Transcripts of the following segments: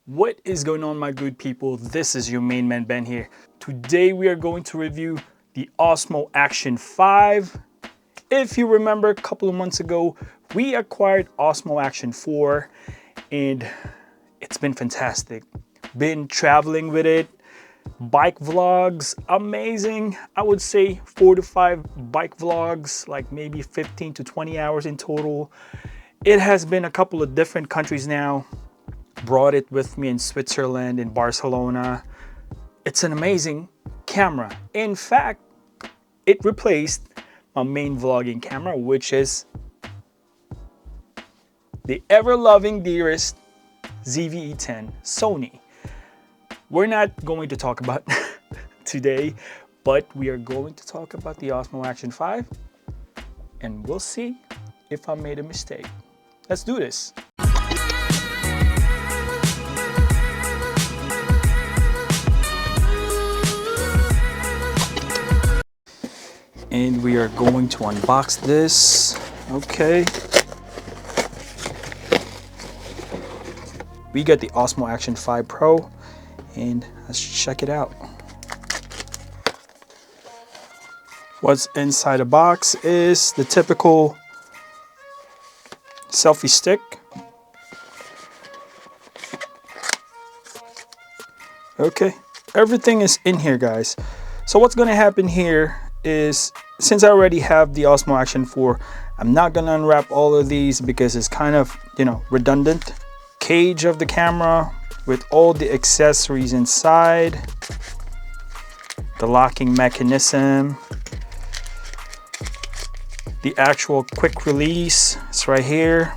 What is going on, my good people? This is your main man Ben here. Today we are going to review the Osmo Action 5. If you remember, a couple of months ago we acquired Osmo Action 4 and it's been fantastic. Been traveling with it, bike vlogs, amazing. I would say 4 to 5 bike vlogs, like maybe 15 to 20 hours in total. It has been a couple of different countries now. Brought it with me in Switzerland, in Barcelona. It's an amazing camera. In fact, it replaced my main vlogging camera, which is the ever-loving dearest ZV-E10 Sony. We're not going to talk about today, but we are going to talk about the Osmo Action 5, and we'll see if I made a mistake. Let's do this. And we are going to unbox this. Okay. We got the Osmo Action 5 Pro, and let's check it out. What's inside the box is the typical selfie stick. Okay, everything is in here, guys. So what's going to happen here is, since I already have the Osmo Action 4, I'm not going to unwrap all of these because it's kind of, redundant. Cage of the camera with all the accessories inside, the locking mechanism, the actual quick release is right here,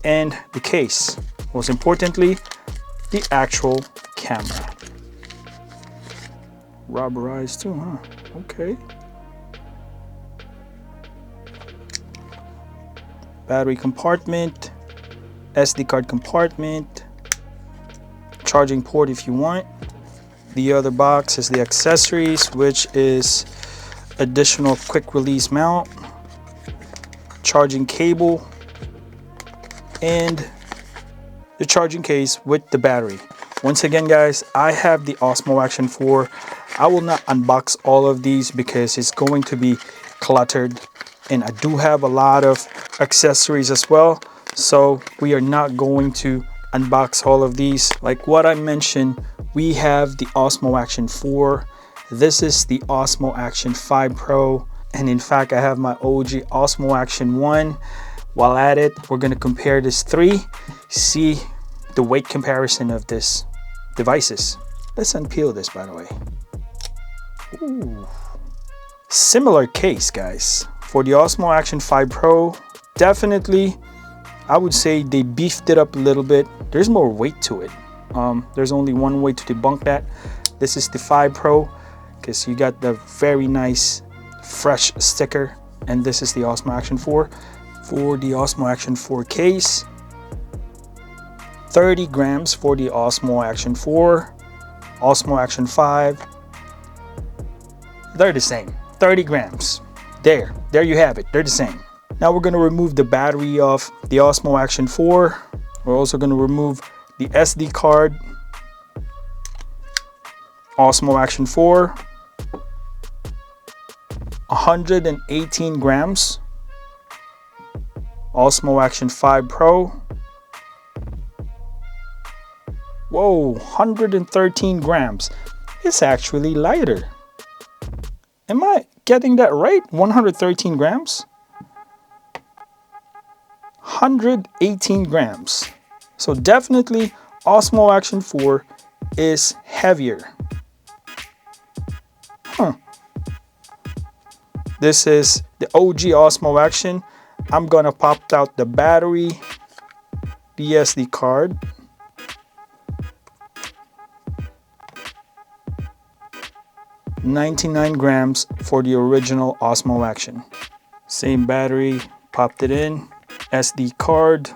and the case. Most importantly, the actual camera. Rubberized too, huh? Okay. Battery compartment, SD card compartment, charging port if you want. The other box is the accessories, which is additional quick release mount, charging cable, and the charging case with the battery. Once again, guys, I have the Osmo Action 4. I will not unbox all of these because it's going to be cluttered, and I do have a lot of accessories as well, so we are not going to unbox all of these. Like what I mentioned, we have the Osmo Action 4. This is the Osmo Action 5 Pro, and in fact I have my OG Osmo Action 1. While at it, we're going to compare this 3, see the weight comparison of this devices. Let's unpeel this, by the way. Ooh. Similar case, guys, for the Osmo Action 5 Pro. Definitely, I would say they beefed it up a little bit. There's more weight to it. There's only one way to debunk that. This is the 5 Pro because you got the very nice fresh sticker, and this is the Osmo Action 4. For the Osmo Action 4 case, 30 grams for the Osmo Action 4, Osmo Action 5, they're the same, 30 grams. There you have it, they're the same. Now we're going to remove the battery of the Osmo Action 4. We're also going to remove the SD card. Osmo Action 4, 118 grams. Osmo Action 5 Pro. Whoa, 113 grams. It's actually lighter. Am I getting that right? 113 grams? 118 grams. So definitely Osmo Action 4 is heavier. This is the OG Osmo Action. I'm gonna pop out the battery, the SD card, $99 grams for the original Osmo Action. Same battery, popped it in, SD card,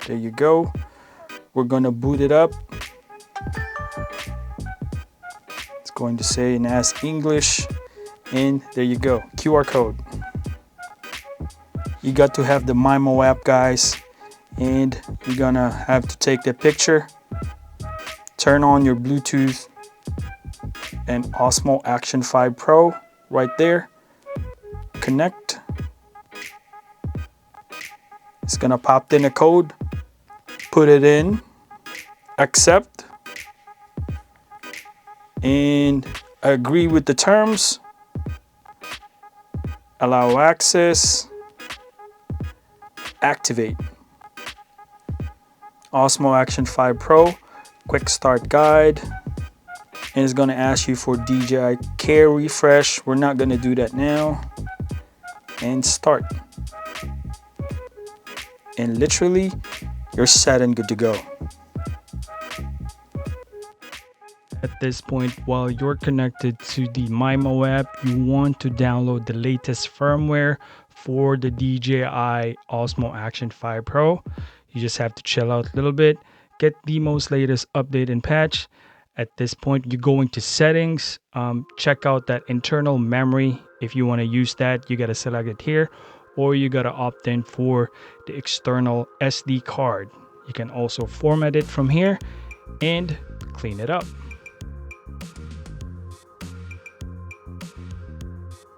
there you go. We're gonna boot it up. It's going to say in Ask English, and there you go, QR code. You got to have the Mimo app, guys, and you're gonna have to take the picture turn on your Bluetooth and Osmo Action 5 Pro right there. Connect. It's gonna pop in a code. Put it in. Accept. And agree with the terms. Allow access. Activate. Osmo Action 5 Pro. Quick start guide. And it's going to ask you for DJI Care refresh. We're not going to do that now. And start. And literally, you're set and good to go. At this point, while you're connected to the MIMO app, you want to download the latest firmware for the DJI Osmo Action 5 Pro. You just have to chill out a little bit, get the most latest update and patch. At this point, you go into settings, check out that internal memory. If you want to use that, you got to select it here, or you got to opt in for the external SD card. You can also format it from here and clean it up.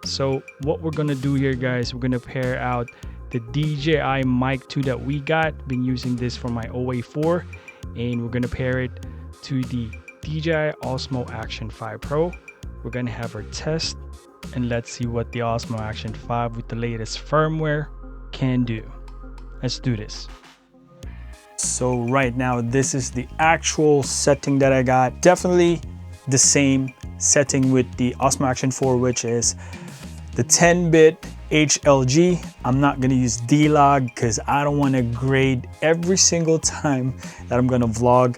So what we're gonna do here, guys, we're gonna pair out the DJI Mic 2 that we got. Been using this for my OA4, and we're gonna pair it to the DJI Osmo Action 5 Pro. We're gonna have our test, and let's see what the Osmo Action 5 with the latest firmware can do. Let's do this. So right now, this is the actual setting that I got. Definitely the same setting with the Osmo Action 4, which is the 10-bit HLG. I'm not gonna use D-Log because I don't wanna grade every single time that I'm gonna vlog.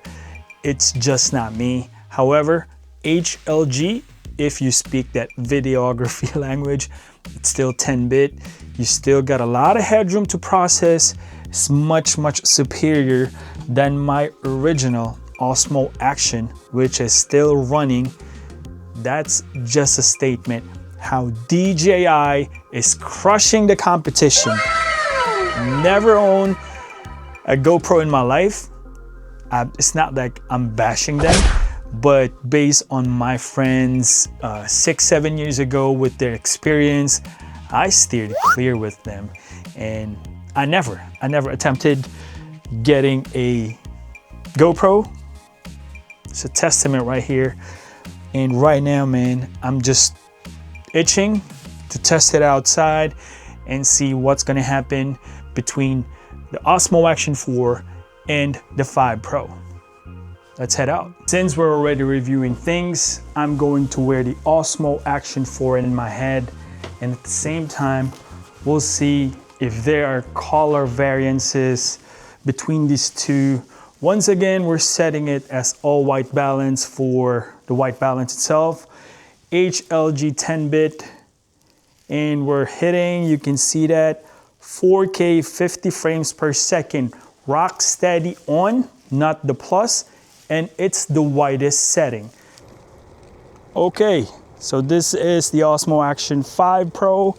It's just not me. However, HLG, if you speak that videography language, it's still 10-bit. You still got a lot of headroom to process. It's much superior than my original Osmo Action, which is still running. That's just a statement how DJI is crushing the competition. Never owned a GoPro in my life. It's not like I'm bashing them, but based on my friends 6-7 years ago with their experience, I steered clear with them, and I never attempted getting a GoPro. It's a testament right here. And right now, man, I'm just itching to test it outside and see what's gonna happen between the Osmo Action 4 and the 5 Pro. Let's head out. Since we're already reviewing things, I'm going to wear the Osmo Action 4 in my head, and at the same time, we'll see if there are color variances between these two. Once again, we're setting it as all white balance for the white balance itself. HLG 10-bit, and we're hitting, you can see that, 4K 50 frames per second, rock steady on, not the plus, and it's the widest setting. Okay, so this is the Osmo Action 5 Pro,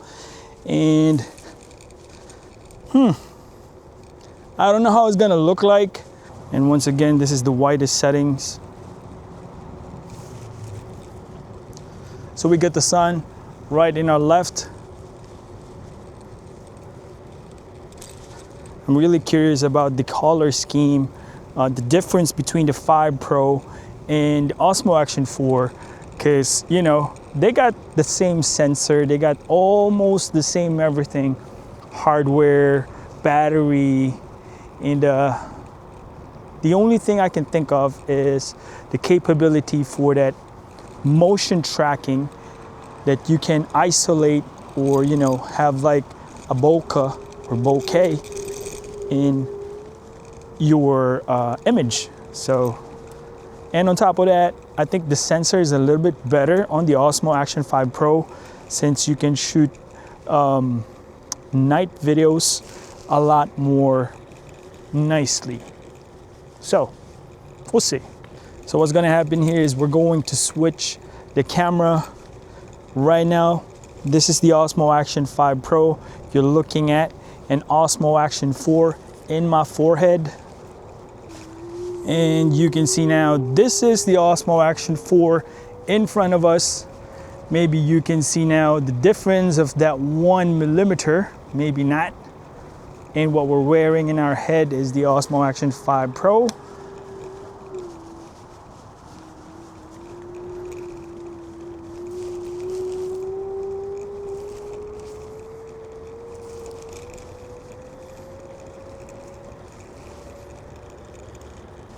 and I don't know how it's gonna look like. And once again, this is the widest settings. So we get the sun right in our left. I'm really curious about the color scheme, the difference between the 5 Pro and the Osmo Action 4, because, you know, they got the same sensor, they got almost the same everything, hardware, battery, and the only thing I can think of is the capability for that motion tracking, that you can isolate or, you know, have like a bokeh or bokeh in your image. So, and on top of that, I think the sensor is a little bit better on the Osmo Action 5 Pro, since you can shoot night videos a lot more nicely. So we'll see. So what's gonna happen here is we're going to switch the camera. Right now, this is the Osmo Action 5 Pro. You're looking at an Osmo Action 4 in my forehead. And you can see now, this is the Osmo Action 4 in front of us. Maybe you can see now the difference of that 1 millimeter, maybe not. And what we're wearing in our head is the Osmo Action 5 Pro.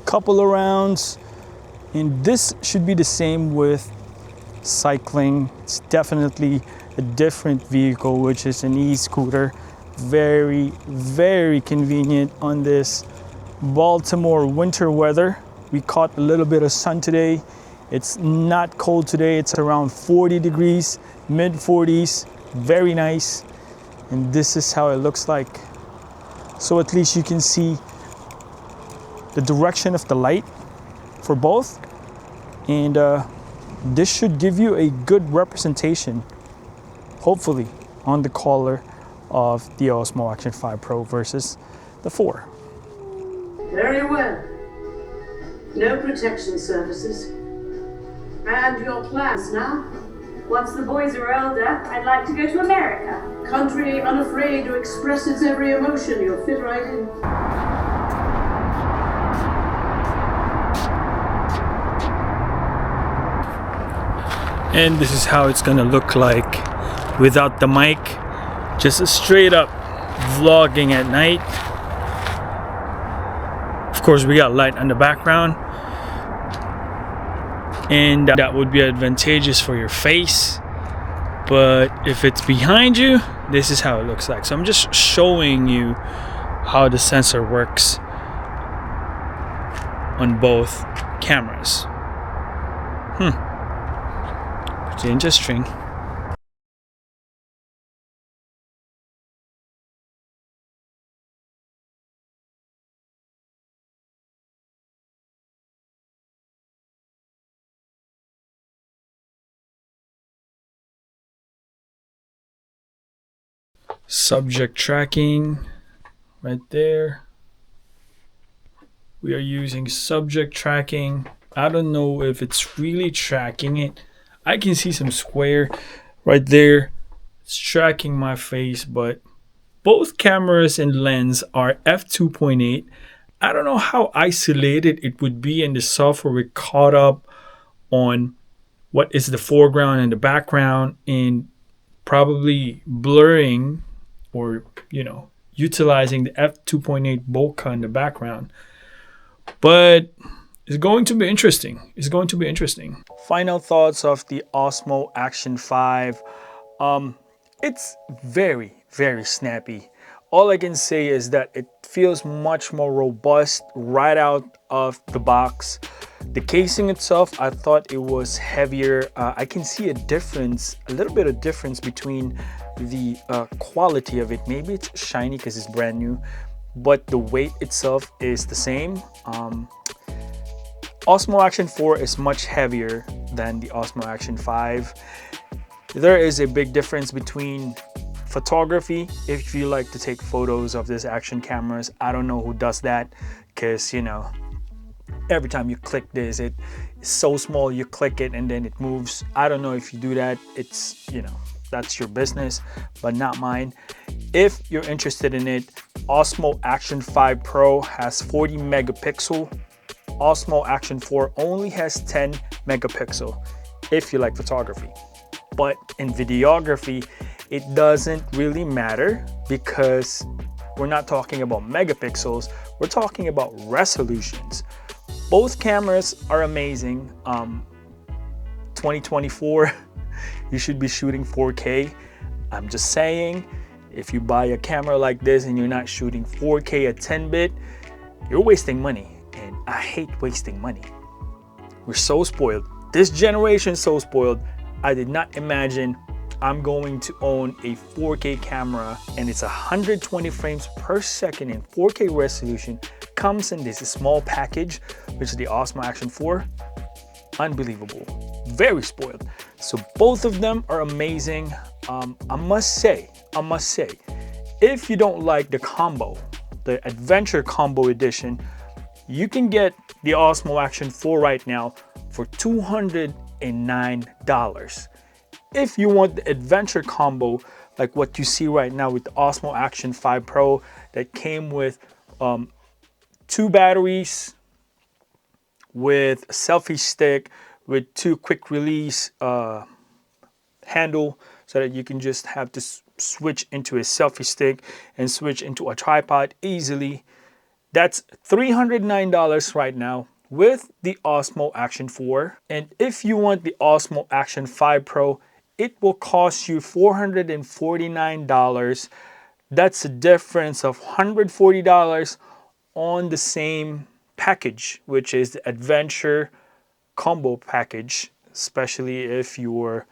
Couple of rounds, and this should be the same with cycling. It's definitely a different vehicle, which is an e-scooter. Very, very convenient on this Baltimore winter weather. We caught a little bit of sun today. It's not cold today. It's around 40 degrees, mid 40s. Very nice. And this is how it looks like. So at least you can see the direction of the light for both, and this should give you a good representation, hopefully, on the color of the Osmo Action 5 Pro versus the 4. Very well. No protection surfaces. And your plans now? Once the boys are older, I'd like to go to America. Country unafraid to express its every emotion, you'll fit right in. And this is how it's gonna look like without the mic. Just a straight up vlogging at night. Of course, we got light on the background, and that would be advantageous for your face. But if it's behind you, this is how it looks like. So I'm just showing you how the sensor works on both cameras. Pretty interesting. Subject tracking right there. We are using subject tracking. I don't know if it's really tracking it. I can see some square right there. It's tracking my face, but both cameras and lens are f2.8. I don't know how isolated it would be in the software. We caught up on what is the foreground and the background, and probably blurring or, you know, utilizing the f2.8 bokeh in the background. But it's going to be interesting. It's going to be interesting. Final thoughts of the Osmo Action 5. It's very, very snappy. All I can say is that it feels much more robust right out of the box. The casing itself, I thought it was heavier. I can see a difference, a little bit of difference between the quality of it. Maybe it's shiny because it's brand new, but the weight itself is the same. Osmo Action 4 is much heavier than the Osmo Action 5. There is a big difference between photography. If you like to take photos of these action cameras, I don't know who does that, because, you know, every time you click this, it's so small, you click it and then it moves. I don't know if you do that. It's, you know, that's your business, but not mine. If you're interested in it, Osmo Action 5 Pro has 40 megapixel. Osmo Action 4 only has 10 megapixel if you like photography. But in videography, it doesn't really matter, because we're not talking about megapixels, we're talking about resolutions. Both cameras are amazing. 2024, you should be shooting 4K. I'm just saying, if you buy a camera like this and you're not shooting 4K at 10-bit, you're wasting money. And I hate wasting money. We're so spoiled. This generation is so spoiled. I did not imagine I'm going to own a 4K camera, and it's 120 frames per second in 4K resolution. Comes in this small package, which is the Osmo Action 4. Unbelievable. Very spoiled. So both of them are amazing. I must say, if you don't like the combo, the Adventure Combo Edition, you can get the Osmo Action 4 right now for $209. If you want the adventure combo, like what you see right now with the Osmo Action 5 Pro that came with 2 batteries, with a selfie stick, with 2 quick release handle, so that you can just have to switch into a selfie stick and switch into a tripod easily. That's $309 right now with the Osmo Action 4. And if you want the Osmo Action 5 Pro, it will cost you $449. That's a difference of $140 on the same package, which is the Adventure Combo package, especially if you're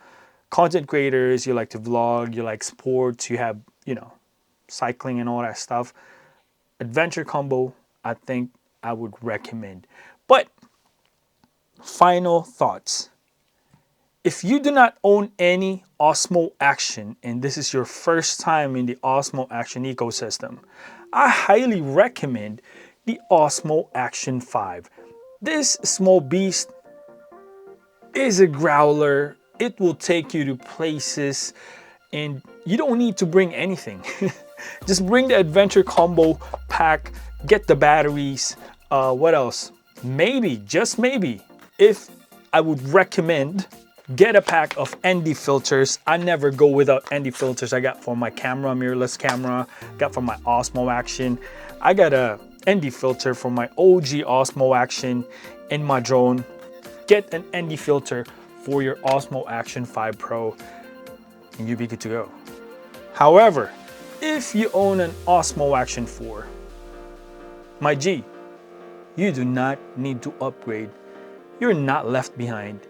content creators, you like to vlog, you like sports, you have, cycling and all that stuff. Adventure Combo, I think I would recommend. But final thoughts. If you do not own any Osmo Action and this is your first time in the Osmo Action ecosystem, I highly recommend the Osmo Action 5. This small beast is a growler. It will take you to places and you don't need to bring anything. Just bring the Adventure Combo pack, get the batteries. What else? Maybe, just maybe, if I would recommend, get a pack of ND filters. I never go without ND filters. I got for my camera, mirrorless camera, got for my Osmo Action. I got a ND filter for my OG Osmo Action in my drone. Get an ND filter for your Osmo Action 5 Pro and you'll be good to go. However, if you own an Osmo Action 4, my G, you do not need to upgrade. You're not left behind.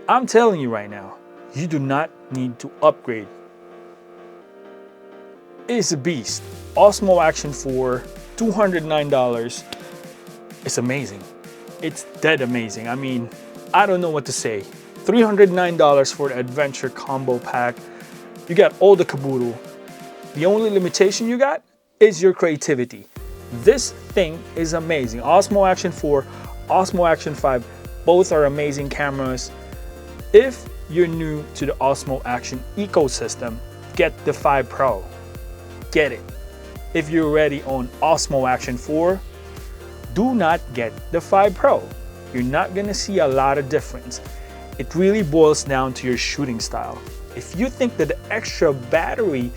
I'm telling you right now, you do not need to upgrade. It's a beast. Osmo Action 4, $209. It's amazing. It's dead amazing. I mean, I don't know what to say. $309 for the Adventure Combo Pack. You got all the caboodle. The only limitation you got is your creativity. This thing is amazing. Osmo Action 4, Osmo Action 5, both are amazing cameras. If you're new to the Osmo Action ecosystem, get the 5 Pro. Get it. If you already own Osmo Action 4, do not get the 5 Pro. You're not gonna see a lot of difference. It really boils down to your shooting style. If you think that the extra battery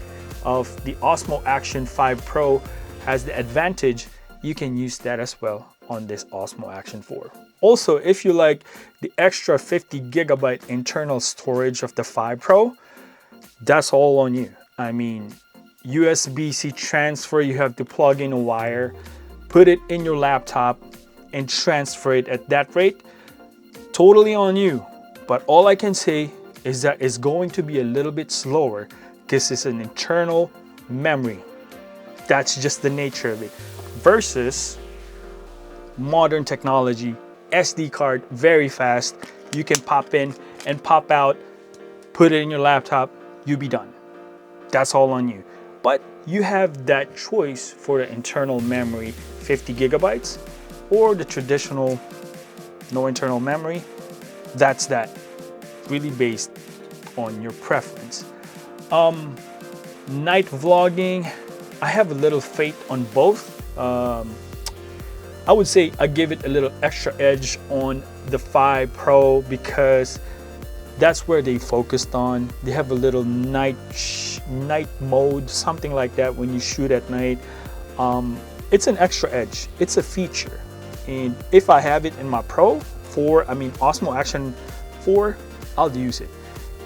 of the Osmo Action 5 Pro has the advantage, you can use that as well on this Osmo Action 4. Also, if you like the extra 50 gigabyte internal storage of the 5 Pro, that's all on you. I mean, USB-C transfer, you have to plug in a wire, put it in your laptop and transfer it at that rate. Totally on you. But all I can say is that it's going to be a little bit slower because it's an internal memory. That's just the nature of it. Versus modern technology, SD card, very fast. You can pop in and pop out, put it in your laptop, you'll be done. That's all on you. But you have that choice for the internal memory, 50 gigabytes, or the traditional no internal memory. That's that. Really based on your preference. Night vlogging, I have a little faith on both. I would say I give it a little extra edge on the 5 Pro because that's where they focused on. They have a little night mode, something like that when you shoot at night. It's an extra edge. It's a feature. And if I have it in my Pro 4, I mean Osmo Action 4, I'll use it.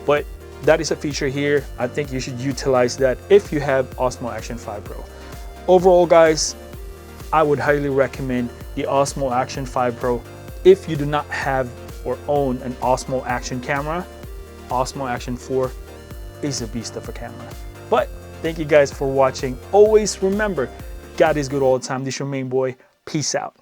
But that is a feature here. I think you should utilize that if you have Osmo Action 5 Pro. Overall, guys, I would highly recommend the Osmo Action 5 Pro. If you do not have or own an Osmo Action camera, Osmo Action 4 is a beast of a camera. But thank you guys for watching. Always remember, God is good all the time. This is your main boy. Peace out.